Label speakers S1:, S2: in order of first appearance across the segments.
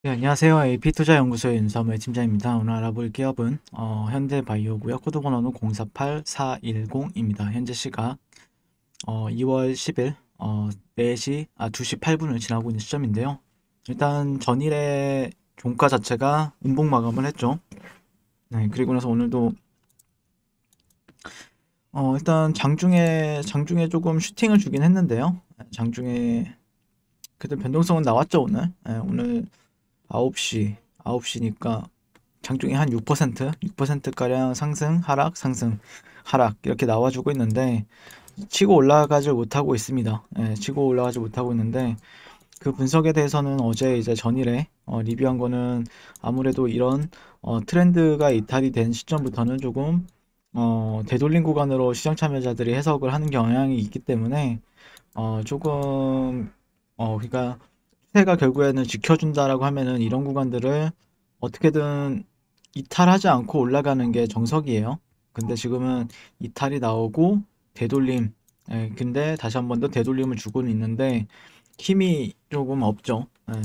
S1: 네, 안녕하세요. AP투자연구소의 윤사무의 팀장입니다. 오늘 알아볼 기업은 현대바이오고요. 코드 번호는 048410입니다. 현재 시각 2월 10일 2시 8분을 지나고 있는 시점인데요. 일단 전일의 종가 자체가 음봉 마감을 했죠. 네, 그리고 나서 오늘도 일단 장중에 조금 슈팅을 주긴 했는데요. 장중에 그래도 변동성은 나왔죠, 오늘. 네, 오늘 9시니까 장중에 한 6%가량 상승, 하락, 상승, 하락 이렇게 나와주고 있는데 치고 올라가질 못하고 있습니다. 예, 치고 올라가지 못하고 있는데 그 분석에 대해서는 어제 이제 전일에 리뷰한 거는 아무래도 이런 트렌드가 이탈이 된 시점부터는 조금 되돌림 구간으로 시장 참여자들이 해석을 하는 경향이 있기 때문에 조금 그러니까 추세가 결국에는 지켜준다라고 하면은 이런 구간들을 어떻게든 이탈하지 않고 올라가는 게 정석이에요. 근데 지금은 이탈이 나오고 되돌림. 예, 근데 다시 한 번 더 되돌림을 주고는 있는데 힘이 조금 없죠. 예.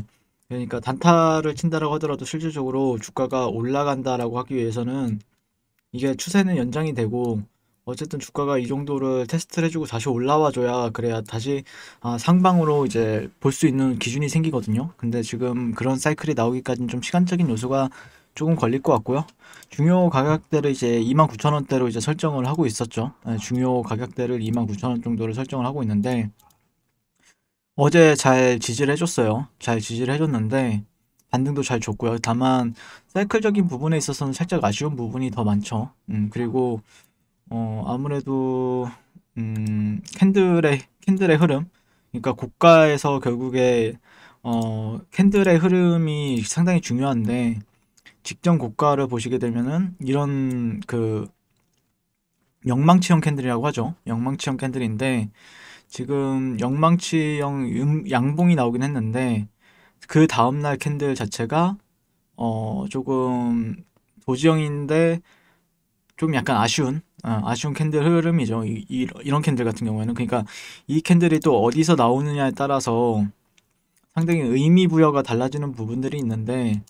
S1: 그러니까 단타를 친다라고 하더라도 실질적으로 주가가 올라간다라고 하기 위해서는 이게 추세는 연장이 되고 어쨌든 주가가 이 정도를 테스트를 해주고 다시 올라와 줘야 그래야 다시 상방으로 이제 볼 수 있는 기준이 생기거든요. 근데 지금 그런 사이클이 나오기까지는 좀 시간적인 요소가 조금 걸릴 것 같고요. 중요 가격대를 이제 29,000원대로 이제 설정을 하고 있었죠. 네, 중요 가격대를 29,000원 정도를 설정을 하고 있는데 어제 잘 지지를 해줬어요. 잘 지지를 해줬는데 반등도 잘 줬고요. 다만 사이클적인 부분에 있어서는 살짝 아쉬운 부분이 더 많죠. 그리고 아무래도 캔들의 흐름, 그러니까 고가에서 결국에 캔들의 흐름이 상당히 중요한데 직전 고가를 보시게 되면은 이런 그 영망치형 캔들이라고 하죠. 영망치형 캔들인데 지금 영망치형 양봉이 나오긴 했는데 그 다음날 캔들 자체가 조금 도지형인데 좀 약간 아쉬운 캔들 흐름이죠. 이런 캔들 같은 경우에는. 그러니까 이 캔들이 또 어디서 나오느냐에 따라서 상당히 의미 부여가 달라지는 부분들이 있는데,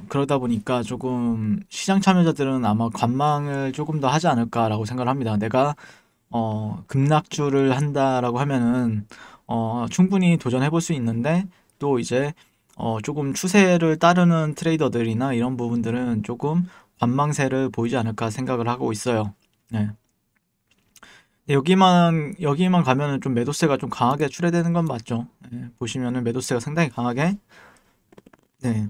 S1: 그러다 보니까 조금 시장 참여자들은 아마 관망을 조금 더 하지 않을까라고 생각을 합니다. 내가, 급락주를 한다라고 하면은, 충분히 도전해 볼 수 있는데, 또 이제, 조금 추세를 따르는 트레이더들이나 이런 부분들은 조금 관망세를 보이지 않을까 생각을 하고 있어요. 네. 여기만 가면은 좀 매도세가 좀 강하게 출회되는 건 맞죠. 네, 보시면은 매도세가 네,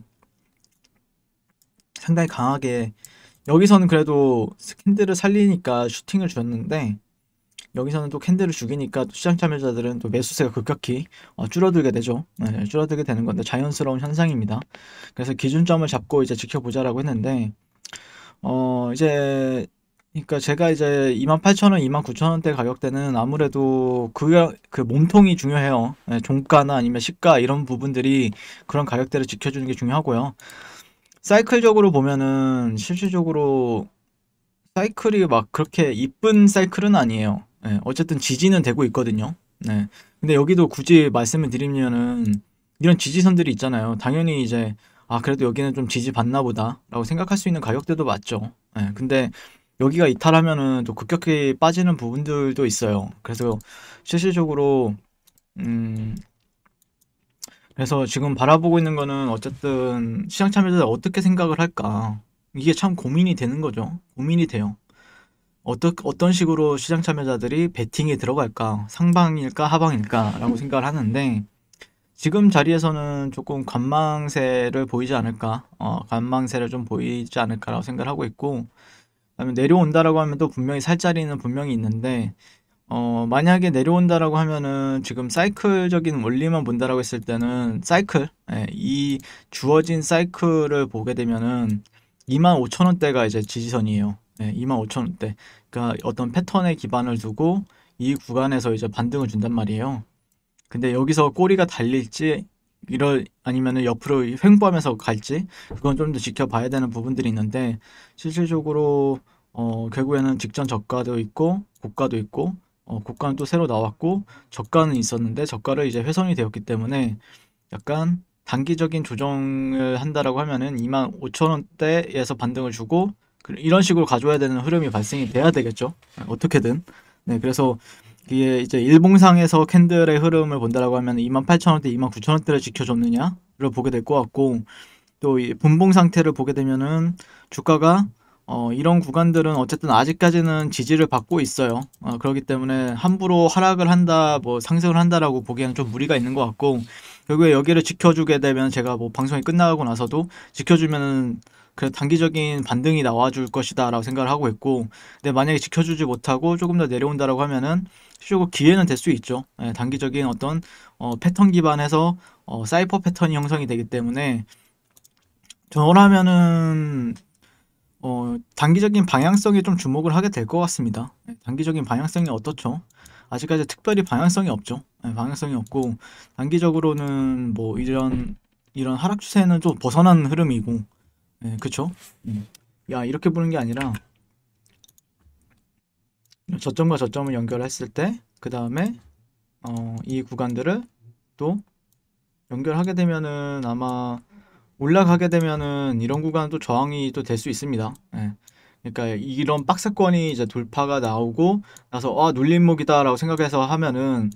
S1: 상당히 강하게, 여기서는 그래도 캔들을 살리니까 슈팅을 줬는데, 여기서는 또 캔들을 죽이니까 또 시장 참여자들은 또 매수세가 급격히 줄어들게 되죠. 네, 줄어들게 되는 건데 자연스러운 현상입니다. 그래서 기준점을 잡고 이제 지켜보자라고 했는데, 이제 그러니까 제가 이제 28,000원, 29,000원대 가격대는 아무래도 그 몸통이 중요해요. 예, 종가나 아니면 시가 이런 부분들이 그런 가격대를 지켜주는 게 중요하고요. 사이클적으로 보면은 실질적으로 사이클이 막 그렇게 이쁜 사이클은 아니에요. 예, 어쨌든 지지는 되고 있거든요. 네. 근데 여기도 굳이 말씀을 드리면은 이런 지지선들이 있잖아요. 당연히 이제 그래도 여기는 좀 지지 받나 보다라고 생각할 수 있는 가격대도 맞죠. 예, 근데 여기가 이탈하면은 또 급격히 빠지는 부분들도 있어요. 그래서 실질적으로 음 그래서 지금 바라보고 있는 거는 어쨌든 시장 참여자들 어떻게 생각을 할까? 이게 참 고민이 되는 거죠. 고민이 돼요. 어떤 식으로 시장 참여자들이 베팅에 들어갈까? 상방일까? 하방일까? 라고 생각을 하는데, 지금 자리에서는 조금 관망세를 보이지 않을까? 관망세를 좀 보이지 않을까라고 생각을 하고 있고, 그다음에 내려온다라고 하면 또 분명히 살 자리는 분명히 있는데, 만약에 내려온다라고 하면은 지금 사이클적인 원리만 본다라고 했을 때는 이 주어진 사이클을 보게 되면은 25,000원대가 이제 지지선이에요. 네, 25,000원대. 그러니까 어떤 패턴에 기반을 두고 이 구간에서 이제 반등을 준단 말이에요. 근데 여기서 꼬리가 달릴지 아니면은 옆으로 횡보하면서 갈지 그건 좀 더 지켜봐야 되는 부분들이 있는데 실질적으로 결국에는 직전 저가도 있고 고가도 있고 고가는 또 새로 나왔고 저가는 있었는데 저가를 이제 훼손이 되었기 때문에 약간 단기적인 조정을 한다라고 하면은 25,000원대에서 반등을 주고 이런 식으로 가져와야 되는 흐름이 발생이 돼야 되겠죠. 어떻게든. 네, 그래서 이게 이제 일봉상에서 캔들의 흐름을 본다라고 하면 28,000원대, 29,000원대를 지켜줬느냐를 보게 될 것 같고, 또 이 분봉 상태를 보게 되면은 주가가 이런 구간들은 어쨌든 아직까지는 지지를 받고 있어요. 그렇기 때문에 함부로 하락을 한다, 뭐 상승을 한다라고 보기에는 좀 무리가 있는 것 같고, 결국에 여기를 지켜주게 되면 제가 뭐 방송이 끝나고 나서도 지켜주면은 그 단기적인 반등이 나와줄 것이다라고 생각을 하고 있고, 근데 만약에 지켜주지 못하고 조금 더 내려온다라고 하면은 실제로 기회는 될 수 있죠. 예, 단기적인 어떤 패턴 기반에서 사이퍼 패턴이 형성이 되기 때문에 저라면은 단기적인 방향성에 좀 주목을 하게 될 것 같습니다. 네, 단기적인 방향성이 어떻죠? 아직까지 특별히 방향성이 없죠. 네, 방향성이 없고, 단기적으로는 뭐 이런 하락 추세는 좀 벗어난 흐름이고, 네, 그쵸? 야, 이렇게 보는 게 아니라, 저점과 저점을 연결했을 때, 그 다음에, 이 구간들을 또 연결하게 되면은 아마 올라가게 되면은 이런 구간은 또 저항이 또 될 수 있습니다. 예. 그러니까 이런 박스권이 이제 돌파가 나오고 나서 눌림목이다라고 생각해서 하면은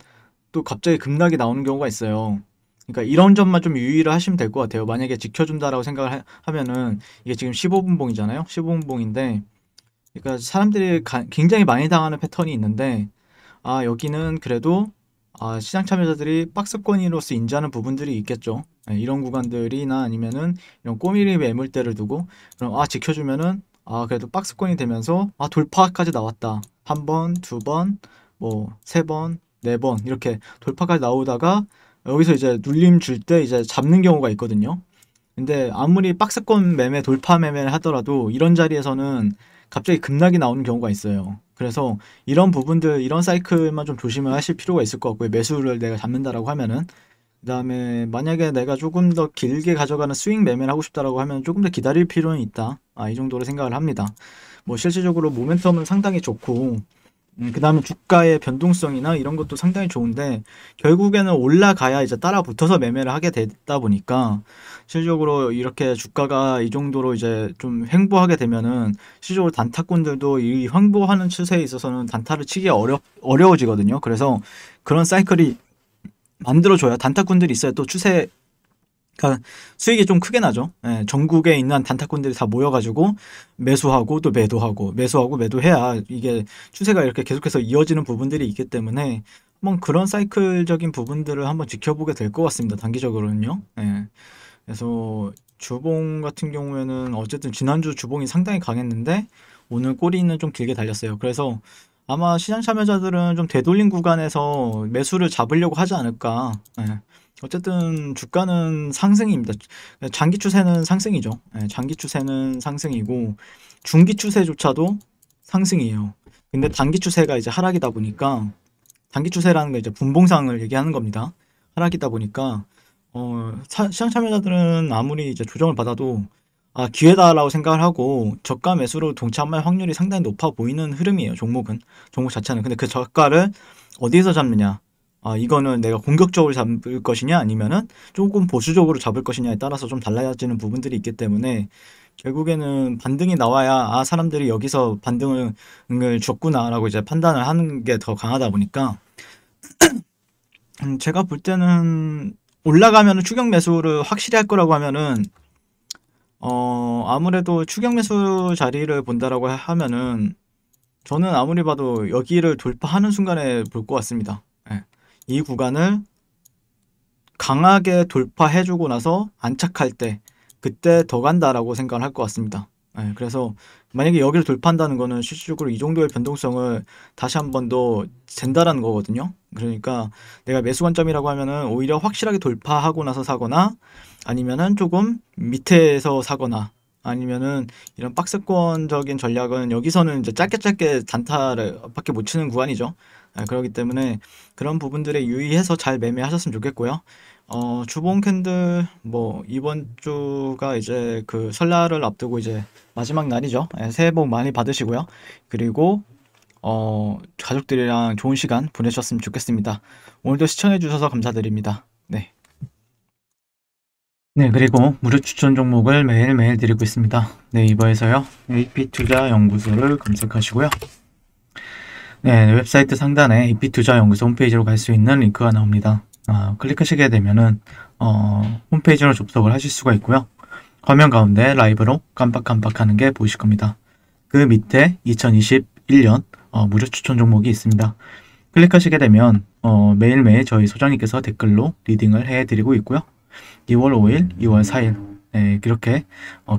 S1: 또 갑자기 급락이 나오는 경우가 있어요. 그러니까 이런 점만 좀 유의를 하시면 될 것 같아요. 만약에 지켜준다라고 생각을 하면은 이게 지금 15분봉이잖아요. 15분봉인데 그러니까 사람들이 굉장히 많이 당하는 패턴이 있는데 여기는 그래도 시장 참여자들이 박스권으로서 인지하는 부분들이 있겠죠. 네, 이런 구간들이나 아니면은 이런 꼬미리 매물대를 두고 그럼 지켜주면은 그래도 박스권이 되면서 돌파까지 나왔다. 한 번, 두 번, 뭐 세 번, 네 번 이렇게 돌파까지 나오다가 여기서 이제 눌림 줄 때 이제 잡는 경우가 있거든요. 근데 아무리 박스권 매매, 돌파 매매를 하더라도 이런 자리에서는 갑자기 급락이 나오는 경우가 있어요. 그래서 이런 부분들, 이런 사이클만 좀 조심을 하실 필요가 있을 것 같고요. 매수를 내가 잡는다라고 하면은. 그다음에 만약에 내가 조금 더 길게 가져가는 스윙 매매를 하고 싶다라고 하면 조금 더 기다릴 필요는 있다. 이 정도로 생각을 합니다. 뭐 실질적으로 모멘텀은 상당히 좋고 그다음에 주가의 변동성이나 이런 것도 상당히 좋은데 결국에는 올라가야 이제 따라 붙어서 매매를 하게 되다 보니까 실질적으로 이렇게 주가가 이 정도로 이제 좀 횡보하게 되면은 실질적으로 단타꾼들도 이 횡보하는 추세에 있어서는 단타를 치기 어려워지거든요. 그래서 그런 사이클이 만들어줘야 단타꾼들이 있어야 또 추세 그러니까 수익이 좀 크게 나죠. 예, 전국에 있는 단타꾼들이 다 모여가지고 매수하고 또 매도하고 매수하고 매도해야 이게 추세가 이렇게 계속해서 이어지는 부분들이 있기 때문에 한번 그런 사이클적인 부분들을 한번 지켜보게 될 것 같습니다. 단기적으로는요. 예, 그래서 주봉 같은 경우에는 어쨌든 지난주 주봉이 상당히 강했는데 오늘 꼬리는 좀 길게 달렸어요. 그래서 아마 시장 참여자들은 좀 되돌린 구간에서 매수를 잡으려고 하지 않을까. 예. 어쨌든 주가는 상승입니다. 장기 추세는 상승이죠. 예, 장기 추세는 상승이고 중기 추세조차도 상승이에요. 근데 단기 추세가 이제 하락이다 보니까 단기 추세라는 게 이제 분봉상을 얘기하는 겁니다. 하락이다 보니까 시장 참여자들은 아무리 이제 조정을 받아도 기회다라고 생각을 하고 저가 매수로 동참할 확률이 상당히 높아 보이는 흐름이에요. 종목 자체는. 근데 그 저가를 어디서 잡느냐? 이거는 내가 공격적으로 잡을 것이냐 아니면은 조금 보수적으로 잡을 것이냐에 따라서 좀 달라지는 부분들이 있기 때문에 결국에는 반등이 나와야 사람들이 여기서 반등을 줬구나라고 이제 판단을 하는 게 더 강하다 보니까 제가 볼 때는 올라가면은 추격 매수를 확실히 할 거라고 하면은 아무래도 추격 매수 자리를 본다라고 하면은 저는 아무리 봐도 여기를 돌파하는 순간에 볼 것 같습니다. 예. 이 구간을 강하게 돌파해주고 나서 안착할 때 그때 더 간다라고 생각을 할 것 같습니다. 예, 그래서 만약에 여기를 돌파한다는 거는 실질적으로 이 정도의 변동성을 다시 한 번 더 잰다라는 거거든요. 그러니까 내가 매수 관점이라고 하면은 오히려 확실하게 돌파하고 나서 사거나 아니면은 조금 밑에서 사거나 아니면은 이런 박스권적인 전략은 여기서는 이제 짧게 단타를 밖에 못 치는 구간이죠. 그렇기 때문에 그런 부분들에 유의해서 잘 매매하셨으면 좋겠고요. 주봉 캔들 뭐 이번 주가 이제 그 설날을 앞두고 이제 마지막 날이죠. 새해 복 많이 받으시고요. 그리고 가족들이랑 좋은 시간 보내셨으면 좋겠습니다. 오늘도 시청해 주셔서 감사드립니다. 네. 네, 그리고 무료 추천 종목을 매일매일 드리고 있습니다. 네이버에서요, AP투자연구소를 검색하시고요. 네, 웹사이트 상단에 AP투자연구소 홈페이지로 갈 수 있는 링크가 나옵니다. 클릭하시게 되면은 홈페이지로 접속을 하실 수가 있고요. 화면 가운데 라이브로 깜빡깜빡하는 게 보이실 겁니다. 그 밑에 2021년 무료 추천 종목이 있습니다. 클릭하시게 되면 매일매일 저희 소장님께서 댓글로 리딩을 해드리고 있고요. 2월 5일, 2월 4일 네, 이렇게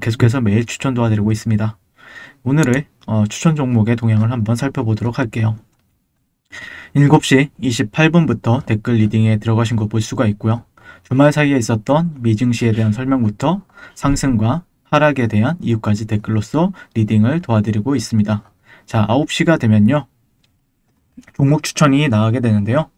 S1: 계속해서 매일 추천 도와드리고 있습니다. 오늘의 추천 종목의 동향을 한번 살펴보도록 할게요. 7시 28분부터 댓글 리딩에 들어가신 거 볼 수가 있고요. 주말 사이에 있었던 미증시에 대한 설명부터 상승과 하락에 대한 이유까지 댓글로서 리딩을 도와드리고 있습니다. 자, 9시가 되면요. 종목 추천이 나가게 되는데요.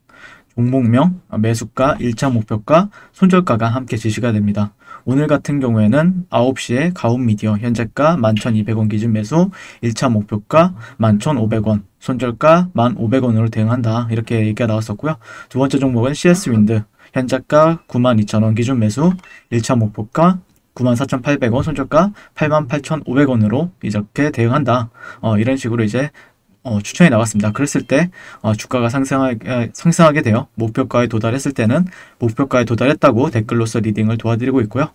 S1: 종목명, 매수가, 1차 목표가, 손절가가 함께 지시가 됩니다. 오늘 같은 경우에는 9시에 가온미디어 현재가 11,200원 기준 매수, 1차 목표가 11,500원, 손절가 1,500원으로 대응한다. 이렇게 얘기가 나왔었고요. 두 번째 종목은 CS윈드, 현재가 92,000원 기준 매수, 1차 목표가 94,800원, 손절가 88,500원으로 이렇게 대응한다. 이런 식으로 이제 추천이 나왔습니다. 그랬을 때 주가가 상승하게 되어 목표가에 도달했을 때는 목표가에 도달했다고 댓글로서 리딩을 도와드리고 있고요.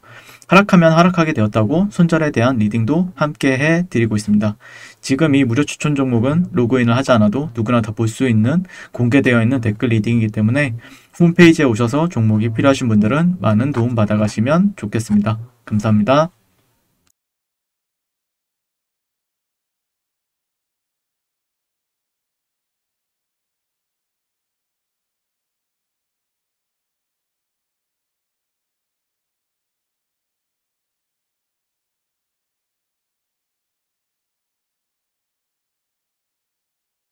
S1: 하락하면 하락하게 되었다고 손절에 대한 리딩도 함께 해드리고 있습니다. 지금 이 무료 추천 종목은 로그인을 하지 않아도 누구나 다 볼 수 있는 공개되어 있는 댓글 리딩이기 때문에 홈페이지에 오셔서 종목이 필요하신 분들은 많은 도움 받아가시면 좋겠습니다. 감사합니다.